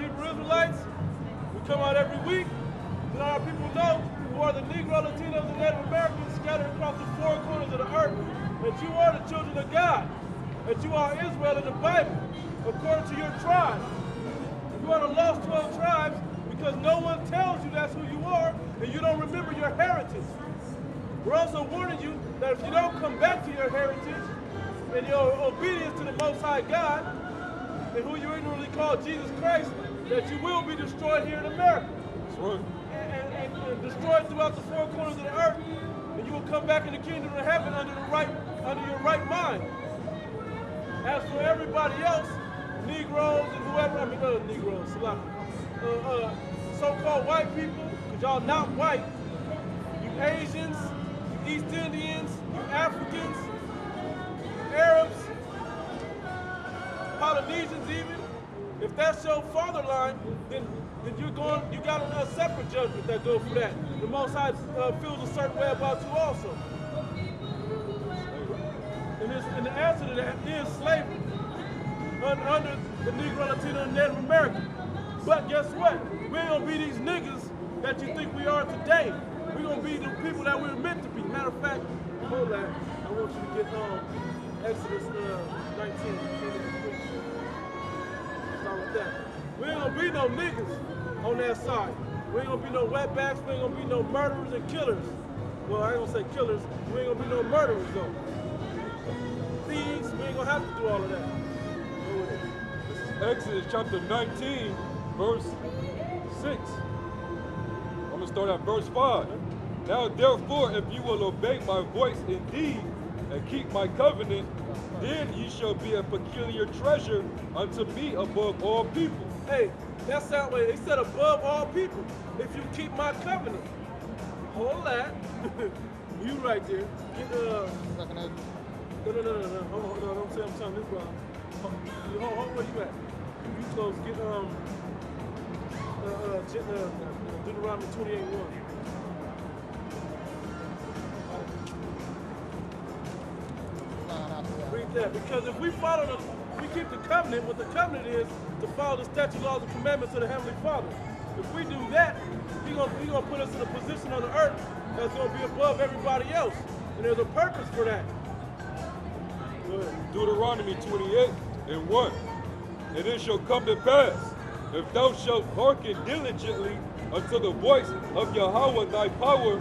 Hebrew Israelites. We come out every week. Let our people know who are the Negro, Latinos, and Native Americans scattered across the four corners of the earth that you are the children of God, that you are Israel in the Bible, according to your tribe. You are the lost 12 tribes because no one tells you that's who you are and you don't remember your heritage. We're also warning you that if you don't come back to your heritage and your obedience to the Most High God and who you ignorantly call Jesus Christ, that you will be destroyed here in America. That's right. And destroyed throughout the four corners of the earth, and you will come back in the kingdom of heaven under your right mind. As for everybody else, Negroes and whoever, I mean other Negroes, so-called white people, because y'all not white, you Asians, you East Indians, you Africans, Arabs, Polynesians even, if that's your fatherline, then you got a separate judgment that goes for that. The Most High feels a certain way about you also. And the answer to that is slavery under the Negro, Latino, and Native American. But guess what? We ain't gonna be these niggas that you think we are today. We're gonna be the people that we're meant to be. Matter of fact, hold that. I want you to get Exodus 19. Start with that. We ain't gonna be no niggas on that side. We ain't gonna be no wetbacks. We ain't gonna be no murderers and killers. Well, I ain't gonna say killers. We ain't gonna be no murderers though. Thieves, we ain't gonna have to do all of that. This is Exodus chapter 19, verse 6. I'm gonna start at verse 5. Now therefore, if you will obey my voice indeed and keep my covenant, then ye shall be a peculiar treasure unto me above all people. Hey, that's that way. He said above all people, if you keep my covenant. Hold that. You right there. Get No. Hold on. I'm telling this brother. Hold where you at? You close. Get Deuteronomy 28:1. Read that, because if we keep the covenant, what the covenant is to follow the statutes, laws, and commandments of the Heavenly Father. If we do that, He's gonna put us in a position on the earth that's gonna be above everybody else, and there's a purpose for that. Go ahead. Deuteronomy 28:1. And it shall come to pass, if thou shalt hearken diligently unto the voice of Yahweh thy power,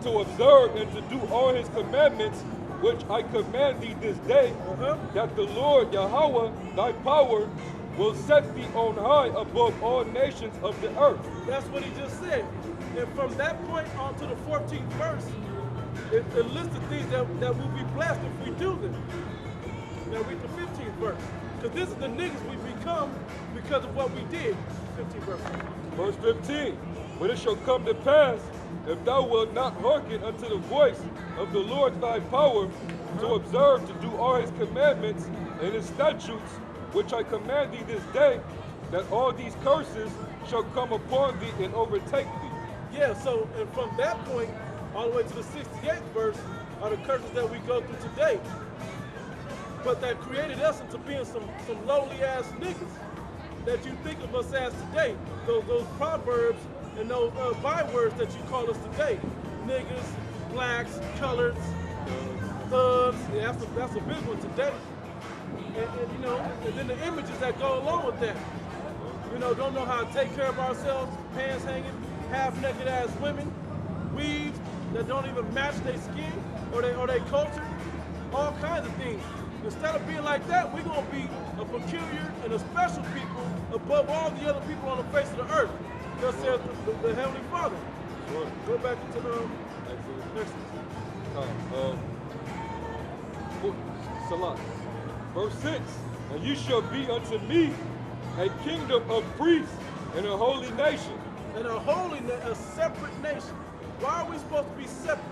to observe and to do all his commandments, which I command thee this day, that the Lord Yahweh thy power will set thee on high above all nations of the earth. That's what he just said. And from that point on to the 14th verse, it lists the things that will be blessed if we do them. Now read the 15th verse. Because this is the niggas we become because of what we did. 15th verse. Verse 15. But it shall come to pass, if thou wilt not hearken unto the voice of the Lord thy power, to observe to do all his commandments and his statutes, which I command thee this day, that all these curses shall come upon thee and overtake thee. Yeah, so and from that point all the way to the 68th verse are the curses that we go through today. But that created us into being some lowly ass niggas that you think of us as today. Those proverbs and those bywords that you call us today. Niggas, blacks, coloreds, thugs. Yeah, that's a big one today. And then the images that go along with that. Don't know how to take care of ourselves, pants hanging, half-naked ass women, weaves that don't even match their skin or their culture, all kinds of things. Instead of being like that, we're going to be a peculiar and a special people above all the other people on the face of the earth. Thus says the Heavenly Father. Sure. Go back into Exodus. Salah. Verse 6. And you shall be unto me a kingdom of priests and a holy nation. And a separate nation. Why are we supposed to be separate?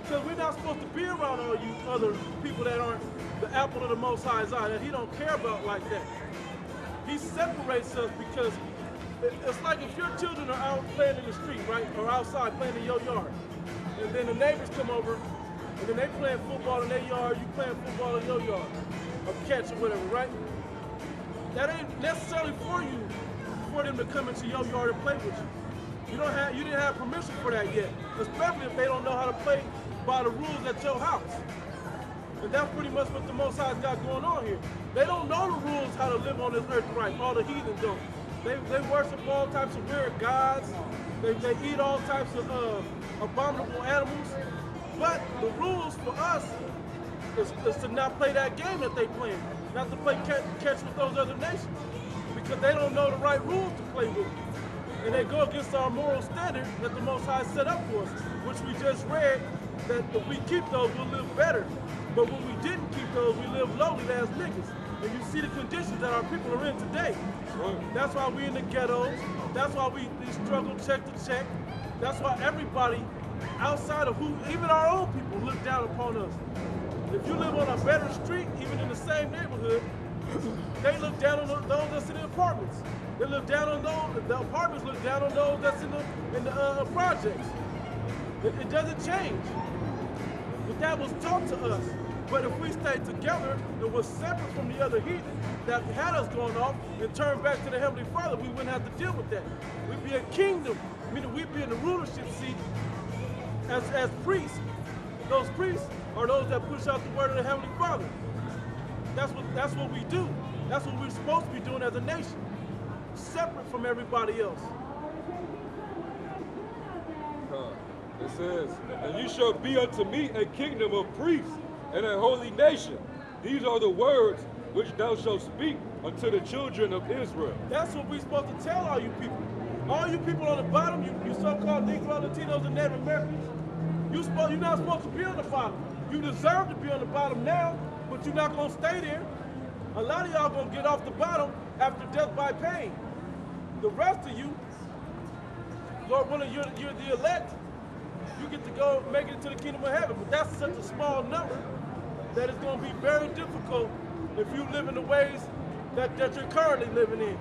Because we're not supposed to be around all you other people that aren't the apple of the Most High's eye, that he don't care about like that. He separates us because it's like if your children are out playing in the street, right? Or outside playing in your yard. And then the neighbors come over and then they playing football in their yard, you playing football in your yard. Or catch or whatever, right? That ain't necessarily for you for them to come into your yard and play with you. You didn't have permission for that yet, especially if they don't know how to play by the rules at your house. And that's pretty much what the Most High's got going on here. They don't know the rules how to live on this earth right. All the heathen don't. They worship all types of weird gods. They eat all types of abominable animals. But the rules for us is to not play that game that they playing, not to play catch with those other nations, because they don't know the right rules to play with. And they go against our moral standard that the Most High set up for us, which we just read, that if we keep those, we'll live better. But when we didn't keep those, we live lowly as niggas. And you see the conditions that our people are in today. That's why we in the ghettos. That's why we struggle check to check. That's why everybody outside of even our own people look down upon us. If you live on a better street, even in the same neighborhood, they look down on those that's in the apartments. They look down on those, the apartments look down on those that's in the projects. It doesn't change. But that was taught to us. But if we stay together and were separate from the other heathen that had us going off and turned back to the Heavenly Father, we wouldn't have to deal with that. We'd be a kingdom, meaning we'd be in the rulership seat as priests. Those priests are those that push out the word of the Heavenly Father. That's what we do. That's what we're supposed to be doing as a nation, separate from everybody else. It says, and you shall be unto me a kingdom of priests and a holy nation. These are the words which thou shalt speak unto the children of Israel. That's what we're supposed to tell all you people. All you people on the bottom, you so-called Negro, Latinos, and Native Americans, you're not supposed to be on the bottom. You deserve to be on the bottom now, but you're not going to stay there. A lot of y'all going to get off the bottom after death by pain. The rest of you, Lord willing, you're the elect, you get to go make it to the kingdom of heaven. But that's such a small number that it's going to be very difficult if you live in the ways that you're currently living in.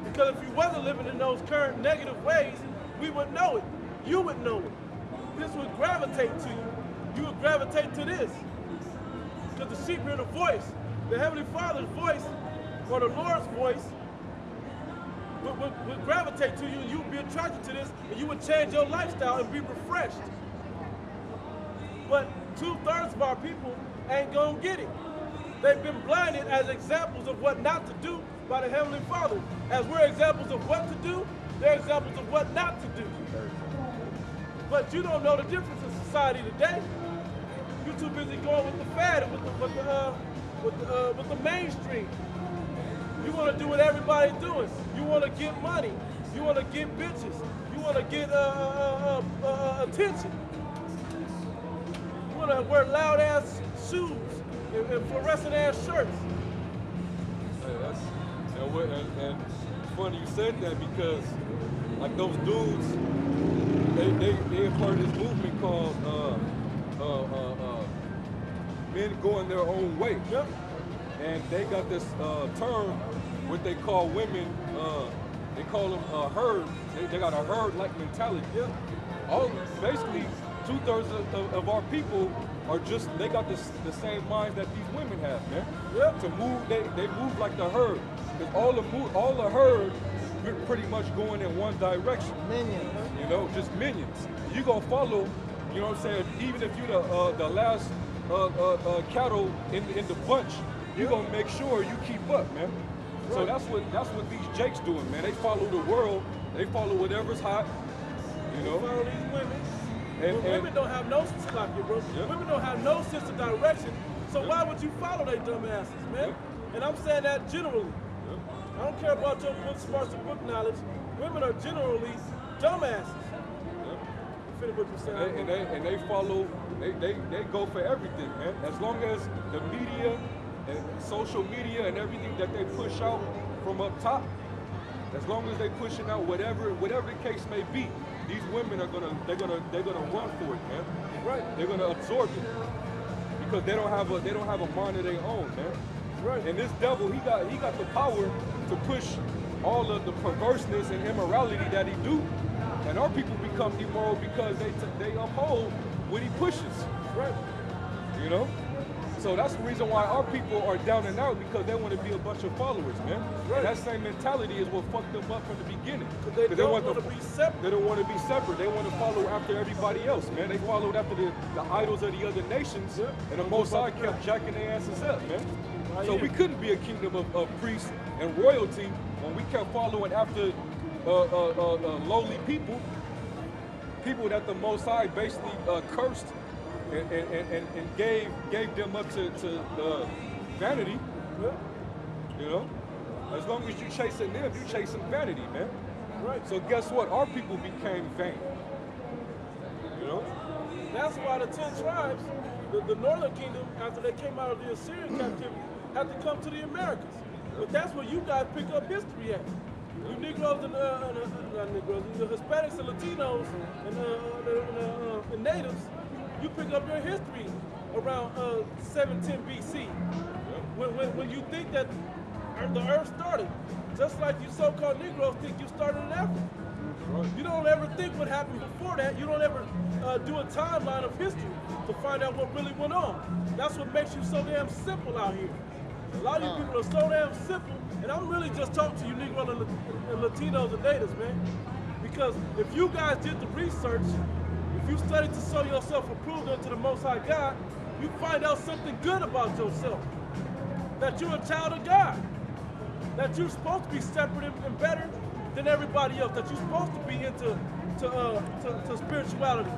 Because if you wasn't living in those current negative ways, we would know it. You would know it. This would gravitate to you. You would gravitate to this. Because the sheep hear the voice. The Heavenly Father's voice, or the Lord's voice, would gravitate to you, and you would be attracted to this, and you would change your lifestyle and be refreshed. But 2/3 of our people ain't gonna get it. They've been blinded as examples of what not to do by the Heavenly Father. As we're examples of what to do, they're examples of what not to do. But you don't know the difference in society today. You're too busy going with the fad and with the mainstream. You want to do what everybody's doing. You want to get money. You want to get bitches. You want to get attention. You want to wear loud ass shoes and fluorescent ass shirts. Hey, and funny you said that, because like those dudes, they are part of this movement called men going their own way. Yep. And they got this term, what they call women, they call them herd. They got a herd-like mentality. Yep. Basically, 2/3 of our people are just, they got the same mind that these women have, man. Yep. To move, they move like the herd. Because all the herd, we're pretty much going in one direction. Minions. You know, just minions. You gonna follow, you know what I'm saying? Even if you're the last cattle in the bunch, you're gonna make sure you keep up, man. Right. So that's what these jakes doing, man. They follow the world. They follow whatever's hot. You know. They follow these women. And women don't have no sense like you, bro. Yep. Women don't have no sense of direction. So Yep. why would you follow they dumb asses, man? Yep. And I'm saying that generally. Yep. I don't care about your book smarts and book knowledge. Women are generally dumbasses. Yep. Finish what you're saying. And they follow. They go for everything, man. As long as the media and social media and everything that they push out from up top, as long as they pushing out whatever the case may be, these women are gonna run for it, man. Right. They're gonna absorb it because they don't have a mind of their own, man. Right. And this devil, he got the power to push all of the perverseness and immorality that he do, and our people become immoral because they uphold what he pushes. Right. You know. So that's the reason why our people are down and out, because they want to be a bunch of followers, man. Right. And that same mentality is what fucked them up from the beginning. They 'Cause don't want to be separate. They don't want to be separate. They want to follow after everybody else, man. They followed after the idols of the other nations, Yeah. and the Most High kept jacking their asses up, man. Right So here. we couldn't be a kingdom of priests and royalty when we kept following after lowly people that the Most High basically cursed and gave them up to vanity. Yeah. You know, as long as you chasing them, you chasing vanity, man. Right. So guess what? Our people became vain. You know. That's why the 10 tribes, the northern kingdom, after they came out of the Assyrian captivity, had to come to the Americas. But that's where you guys pick up history at. You Negroes and not Negroes, the Hispanics and Latinos and natives, you pick up your history around 710 BC. When you think that the earth started, just like you so-called Negroes think you started in Africa. Right. You don't ever think what happened before that. You don't ever do a timeline of history to find out what really went on. That's what makes you so damn simple out here. A lot of you people are so damn simple, and I'm really just talking to you Negroes and Latinos and natives, man. Because if you guys did the research, if you studied to show yourself approved unto the Most High God, you find out something good about yourself. That you're a child of God. That you're supposed to be separate and better than everybody else. That you're supposed to be into spirituality.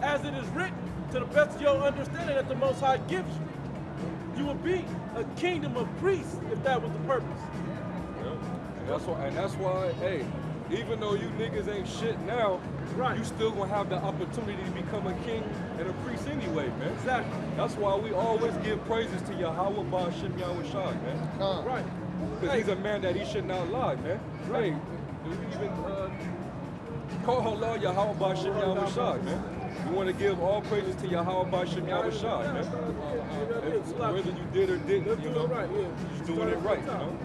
As it is written, to the best of your understanding that the Most High gives you. You will be a kingdom of priests if that was the purpose. Yeah. And that's why, hey, even though you niggas ain't shit now, Right. you still gonna have the opportunity to become a king and a priest anyway, man. Exactly. That's why we always give praises to Yahweh Ba'ashem Yahushua, man. Right. Because he's a man that he should not lie, man. Right. Hey, do we even call Allah Yahweh Ba'ashem Yahushua, man? We want to give all praises to Yahweh Ba'ashem Yahushua, man. Whether you did or didn't, you know, right, yeah. you're doing it right, you know.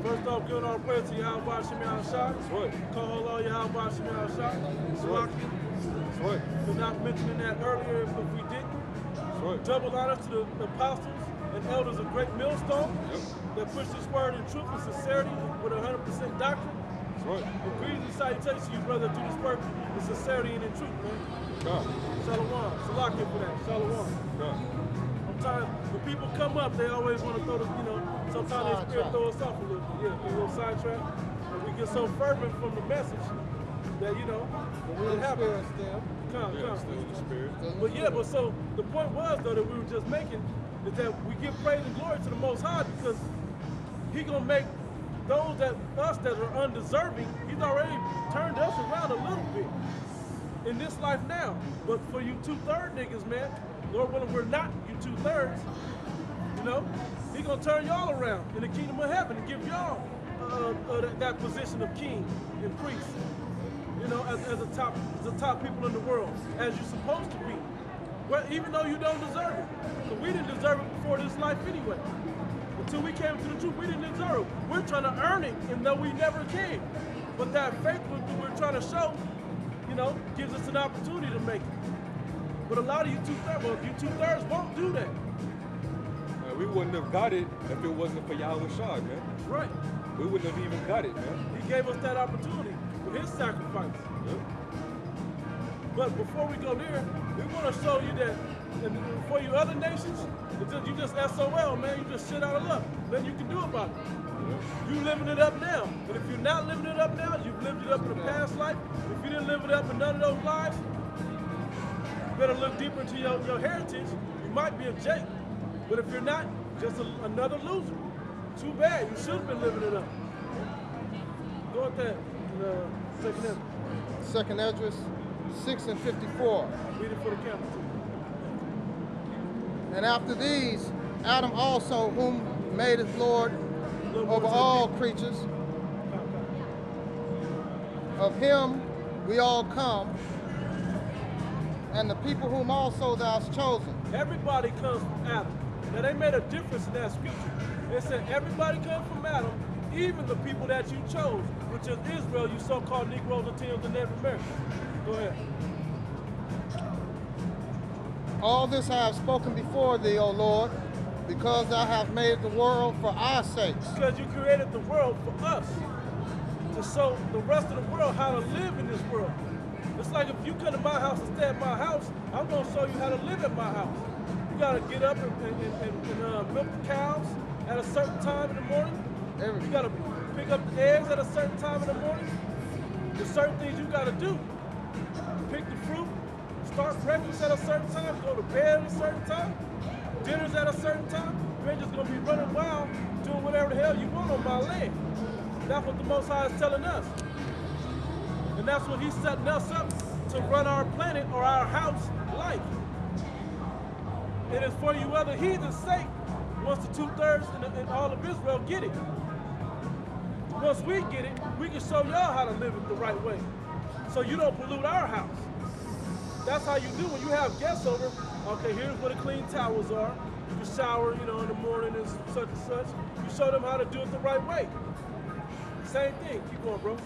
First off, giving all praise to Yahweh Ba'ashem Yahushua. That's right. Call Allah Yahweh Ba'ashem Yahushua. That's right. That's right. For not mentioning that earlier if we didn't. That's right. Double honors to the apostles and elders of Great Millstone that push this word in truth and sincerity with 100% doctrine. That's right. And greetings and salutations to you, brother, do this work in sincerity and in truth, man. God. Shalom. Salakia for that. Shalom. God. Sometimes when people come up, they always want to throw the, sometimes their spirit throw us off a little bit. Yeah, a little sidetrack. And we get so fervent from the message that, it happens. Yeah, still in the spirit. But yeah, but so the point was, though, that we were just making is that we give praise and glory to the Most High because He gonna make those that are undeserving, He's already turned us around a little bit in this life now. But for you 2/3 niggas, man, Lord willing, we're not you 2/3. He gonna turn y'all around in the kingdom of heaven and give y'all that position of king and priest. As the top people in the world, as you're supposed to be. Well, even though you don't deserve it. So we didn't deserve it before this life anyway. Until we came to the truth, we didn't deserve it. We're trying to earn it, even though we never came. But that faith we're trying to show, gives us an opportunity to make it. But a lot of you 2/3 won't do that. We wouldn't have got it if it wasn't for Yahweh Shah, man. That's right. We wouldn't have even got it, man. He gave us that opportunity with His sacrifice. Yeah. But before we go there, we want to show you that for you other nations, you just SOL, man. You just shit out of luck. Nothing you can do about it. You living it up now. But if you're not living it up now, you've lived it up in the past life. If you didn't live it up in none of those lives, you better look deeper into your heritage. You might be a Jake. But if you're not, just another loser. Too bad. You should have been living it up. Go with that. Second Ezra. Second Esdras 6:54. Read it for the camera too. And after these, Adam also, whom made his Lord over all creatures, of him we all come, and the people whom also thou hast chosen. Everybody comes from Adam. Now they made a difference in that scripture. They said everybody comes from Adam, even the people that you chose, which is Israel, you so-called Negroes, Latinos, and Native Americans. Go ahead. All this I have spoken before thee, O Lord, because thou hast made the world for our sakes. Because you created the world for us, to show the rest of the world how to live in this world. It's like if you come to my house and stay at my house, I'm going to show you how to live at my house. You got to get up and milk the cows at a certain time in the morning. You got to pick up the eggs at a certain time in the morning. There's certain things you got to do. Pick the fruit, start breakfast at a certain time, go to bed at a certain time, dinner's at a certain time. You ain't just going to be running wild doing whatever the hell you want on my land. That's what the Most High is telling us. And that's what he's setting us up to run our planet or our house life. It is for you other heathens' sake once the 2/3 in all of Israel get it. Once we get it, we can show y'all how to live it the right way. So you don't pollute our house. That's how you do when you have guests over. Okay, here's where the clean towels are. You can shower, in the morning and such and such. You show them how to do it the right way. Same thing. Keep going, bro.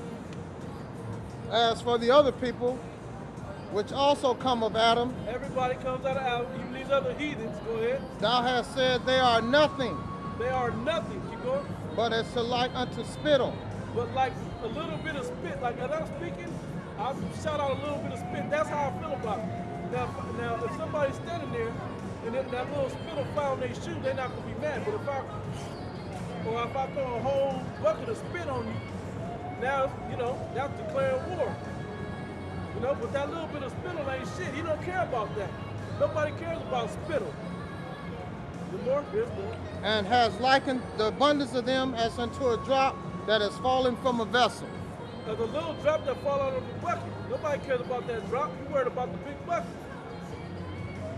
As for the other people, which also come of Adam, Everybody comes out of Adam, even these other heathens. Go ahead. thou hast said they are nothing, They are nothing. Keep going. but as to like unto spittle. But like a little bit of spit, like as I'm speaking, I shout out a little bit of spit. That's how I feel about it. Now if somebody's standing there and then that little spittle fly on their shoe, they're not gonna be mad. But if I throw a whole bucket of spit on you, now that's declaring war. But that little bit of spittle ain't shit. He don't care about that. Nobody cares about spittle. The more, there's more. And has likened the abundance of them as unto a drop that has fallen from a vessel. The little drop that fall out of the bucket. Nobody cares about that drop. You worried about the big bucket.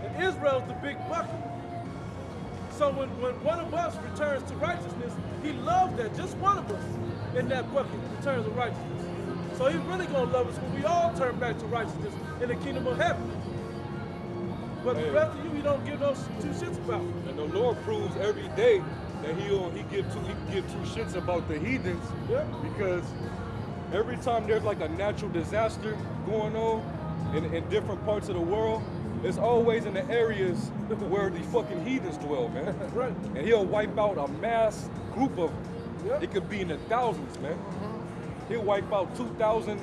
And Israel's the big bucket. So when one of us returns to righteousness, he loves that. Just one of us in that bucket returns to righteousness. So he's really gonna love us when we all turn back to righteousness in the kingdom of heaven. But the rest of you, he don't give no two shits about. And the Lord proves every day that he give two shits about the heathens. Yep. Because every time there's like a natural disaster going on in different parts of the world, it's always in the areas where the fucking heathens dwell, man. Right. And he'll wipe out a mass group of them. Yep. It could be in the thousands, man. He'll wipe out 2,000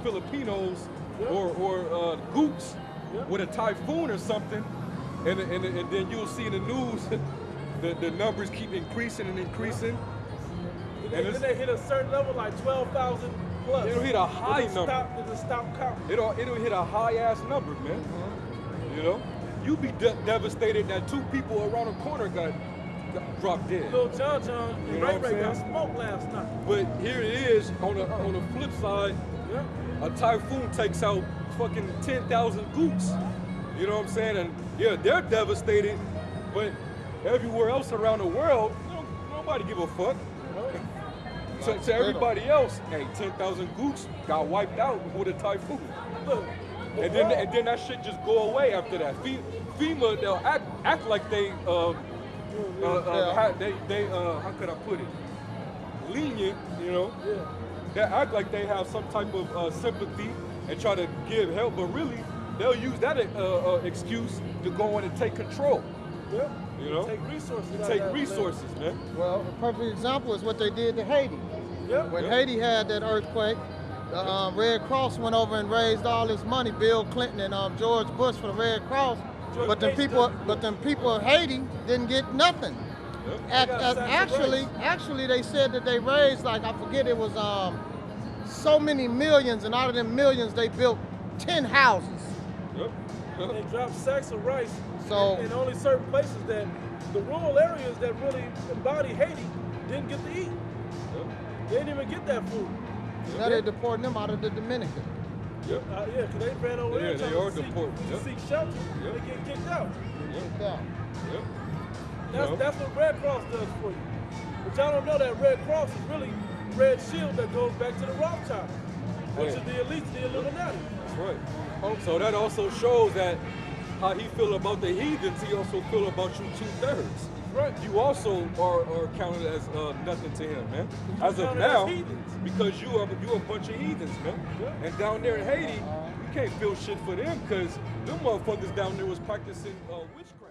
Filipinos Yep. or gooks Yep. with a typhoon or something, and then you'll see in the news the numbers keep increasing and increasing. And then they hit a certain level, like 12,000 plus. It'll hit a high number. It'll stop counting. It'll hit a high ass number, man. You be devastated that 2 people around the corner got dropped dead. Little John You and know Ray what I'm Ray got saying? smoked last night. But here it is on the flip side. Yeah. A typhoon takes out fucking 10,000 gooks. You know what I'm saying? And yeah, they're devastated, but everywhere else around the world, nobody give a fuck. To everybody else, hey, 10,000 gooks got wiped out with a typhoon. Look, And then that shit just go away after that. FEMA, they'll act like they how could I put it? Lenient, Yeah. They act like they have some type of sympathy and try to give help, but really they'll use that excuse to go in and take control. Yeah. Take Take resources. man. Well, a perfect example is what they did to Haiti. Yeah. When Haiti had that earthquake, the Red Cross went over and raised all this money, Bill Clinton and George Bush for the Red Cross. George But them H. people, W. of Haiti didn't get nothing. Yep. Actually, they said that they raised, like, I forget, it was so many millions, and out of them millions, they built 10 houses. Yep. They dropped sacks of rice So- in only certain places that the rural areas that really embody Haiti didn't get to eat. They didn't even get that food. Now they're deporting them out of the Dominican. Yep. Yeah, because they ran over there Yeah, they trying are to seek, deported. to Yep. seek shelter. Yep. They get kicked out. Yeah. Yep. That's what Red Cross does for you. But y'all don't know that Red Cross is really Red Shield that goes back to the Rothschilds, which is the elite, the Illuminati. That's right. So that also shows that how he feel about the heathens, he also feel about you 2/3. Right. You also are counted as nothing to him, man. As of counted as now, heathens. because you a bunch of heathens, man. Yeah. And down there in Haiti, you can't feel shit for them because them motherfuckers down there was practicing witchcraft.